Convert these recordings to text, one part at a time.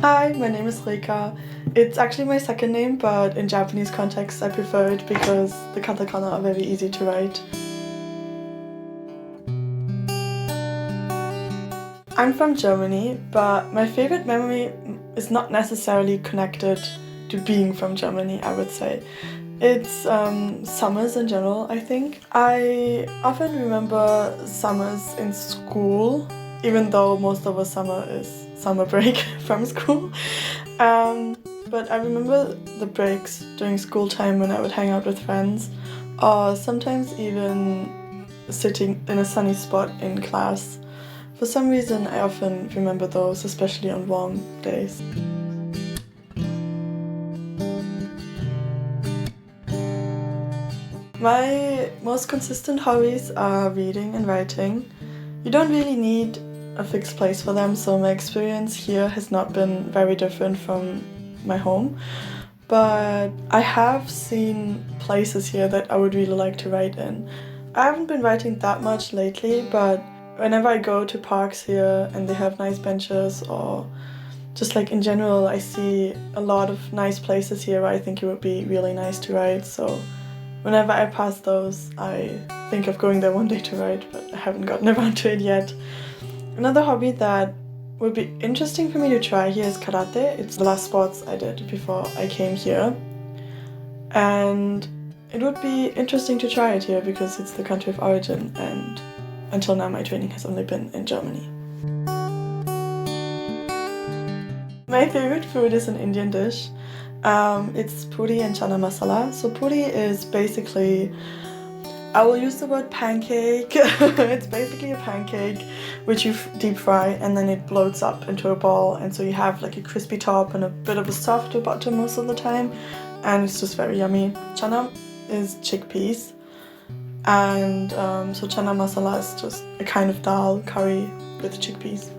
Hi, my name is Reekha. It's actually my second name, but in Japanese context I prefer it because the katakana are very easy to write. I'm from Germany, but my favorite memory is not necessarily connected to being from Germany, I would say. It's summers in general, I think. I often remember summers in school, even though most of our summer is summer break from school. But I remember the breaks during school time when I would hang out with friends, or sometimes even sitting in a sunny spot in class. For some reason, I often remember those, especially on warm days. My most consistent hobbies are reading and writing. You don't really need a fixed place for them, so my experience here has not been very different from my home. But I have seen places here that I would really like to write in. I haven't been writing that much lately, but whenever I go to parks here and they have nice benches, or just like in general, I see a lot of nice places here where I think it would be really nice to write. So whenever I pass those, I think of going there one day to write, but I haven't gotten around to it yet. Another hobby that would be interesting for me to try here is karate. It's the last sports I did before I came here. And it would be interesting to try it here because it's the country of origin, and until now my training has only been in Germany. My favorite food is an Indian dish. It's puri and chana masala. So puri is basically, I will use the word pancake. It's basically a pancake which you deep fry and then it bloats up into a ball, and so you have like a crispy top and a bit of a softer bottom most of the time, and it's just very yummy. Chana is chickpeas, and so chana masala is just a kind of dal curry with chickpeas.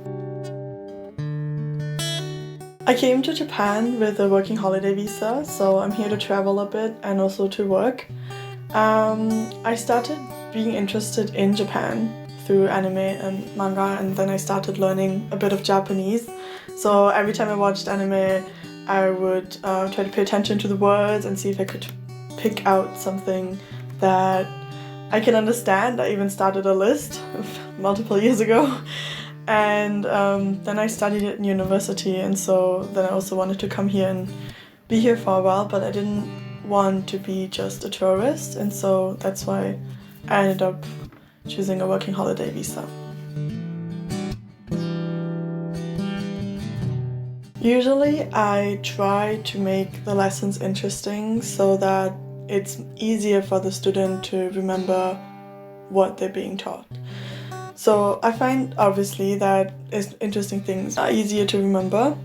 I came to Japan with a working holiday visa, so I'm here to travel a bit and also to work. I started being interested in Japan through anime and manga, and then I started learning a bit of Japanese. So every time I watched anime, I would try to pay attention to the words and see if I could pick out something that I can understand. I even started a list multiple years ago. And then I studied at university, and so then I also wanted to come here and be here for a while, but I didn't want to be just a tourist, and so that's why I ended up choosing a working holiday visa. Usually I try to make the lessons interesting so that it's easier for the student to remember what they're being taught. So I find obviously that interesting things are easier to remember,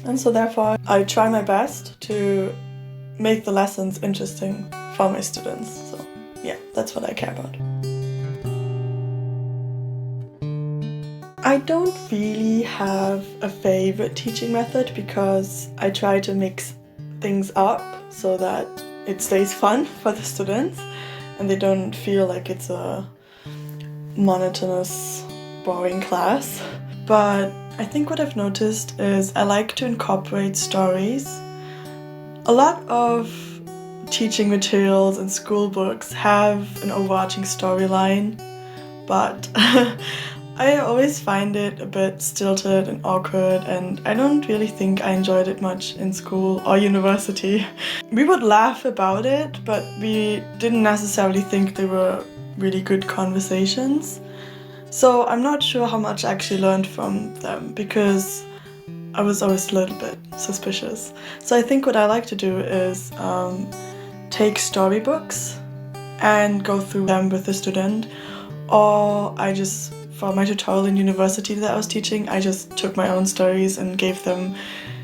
and so therefore I try my best to make the lessons interesting for my students. So yeah, that's what I care about. I don't really have a favorite teaching method because I try to mix things up so that it stays fun for the students and they don't feel like it's a monotonous, boring class. But I think what I've noticed is I like to incorporate stories. A lot of teaching materials and school books have an overarching storyline, but I always find it a bit stilted and awkward, and I don't really think I enjoyed it much in school or university. We would laugh about it, but we didn't necessarily think they were really good conversations. So I'm not sure how much I actually learned from them because I was always a little bit suspicious. So I think what I like to do is take storybooks and go through them with the student, or for my tutorial in university that I was teaching, I just took my own stories and gave them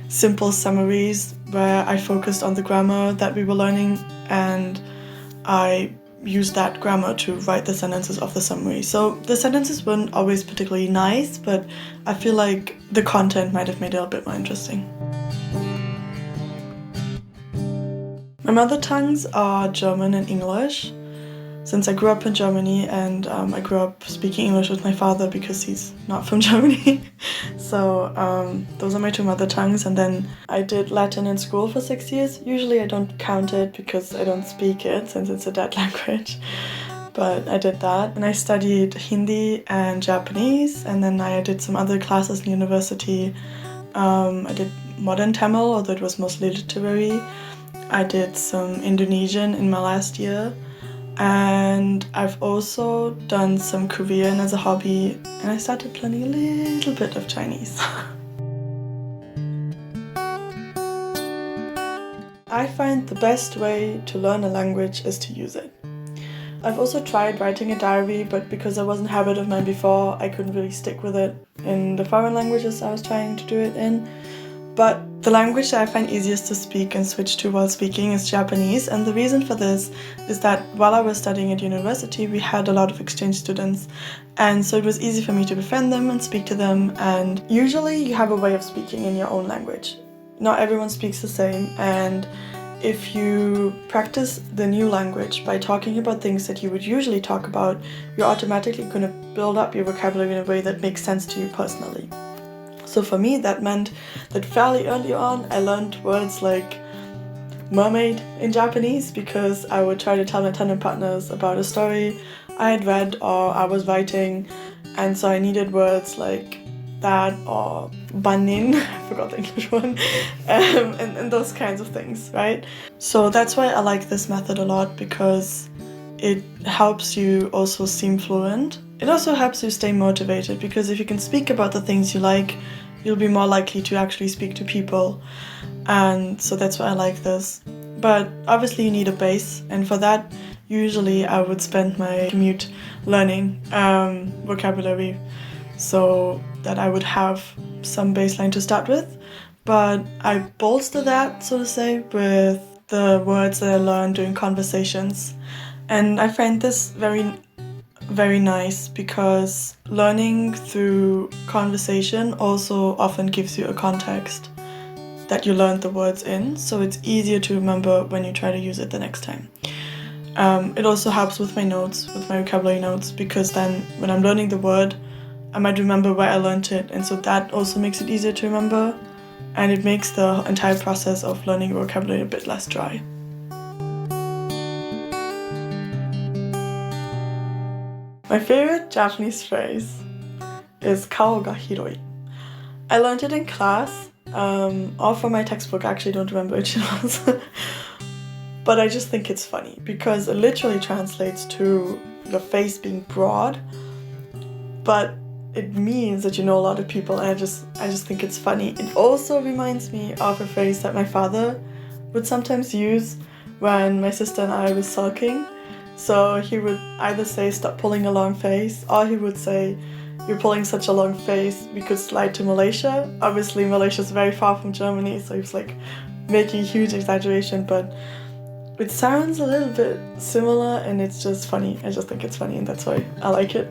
simple summaries where I focused on the grammar that we were learning, and I used that grammar to write the sentences of the summary. So the sentences weren't always particularly nice, but I feel like the content might have made it a bit more interesting. My mother tongues are German and English. since I grew up in Germany and I grew up speaking English with my father because he's not from Germany. So those are my two mother tongues. And then I did Latin in school for 6 years. Usually I don't count it because I don't speak it since it's a dead language. But I did that. And I studied Hindi and Japanese. And then I did some other classes in university. I did modern Tamil, although it was mostly literary. I did some Indonesian in my last year. And I've also done some Korean as a hobby, and I started learning a little bit of Chinese. I find the best way to learn a language is to use it. I've also tried writing a diary, but because it wasn't a habit of mine before, I couldn't really stick with it in the foreign languages I was trying to do it in. But the language that I find easiest to speak and switch to while speaking is Japanese, and the reason for this is that while I was studying at university, we had a lot of exchange students, and so it was easy for me to befriend them and speak to them, and usually you have a way of speaking in your own language. Not everyone speaks the same, and if you practice the new language by talking about things that you would usually talk about, you're automatically going to build up your vocabulary in a way that makes sense to you personally. So for me, that meant that fairly early on, I learned words like mermaid in Japanese because I would try to tell my tandem partners about a story I had read or I was writing, and so I needed words like that or banin, I forgot the English one, and those kinds of things, right? So that's why I like this method a lot, because it helps you also seem fluent. It also helps you stay motivated, because if you can speak about the things you like, you'll be more likely to actually speak to people. And so that's why I like this. But obviously you need a base, and for that, usually I would spend my commute learning vocabulary so that I would have some baseline to start with. But I bolster that, so to say, with the words that I learned during conversations. And I find this very nice, because learning through conversation also often gives you a context that you learned the words in, so it's easier to remember when you try to use it the next time. It also helps with my notes, with my vocabulary notes, because then when I'm learning the word, I might remember where I learned it, and so that also makes it easier to remember, and it makes the entire process of learning vocabulary a bit less dry. My favorite Japanese phrase is kao ga hiroi. I learned it in class, or from my textbook. I actually don't remember which it was. But I just think it's funny, because it literally translates to your face being broad, but it means that you know a lot of people, and I just think it's funny. It also reminds me of a phrase that my father would sometimes use when my sister and I were sulking. So he would either say, "Stop pulling a long face," or he would say, "You're pulling such a long face, we could slide to Malaysia." Obviously, Malaysia is very far from Germany, so he was like making a huge exaggeration, but it sounds a little bit similar, and it's just funny. I just think it's funny, and that's why I like it.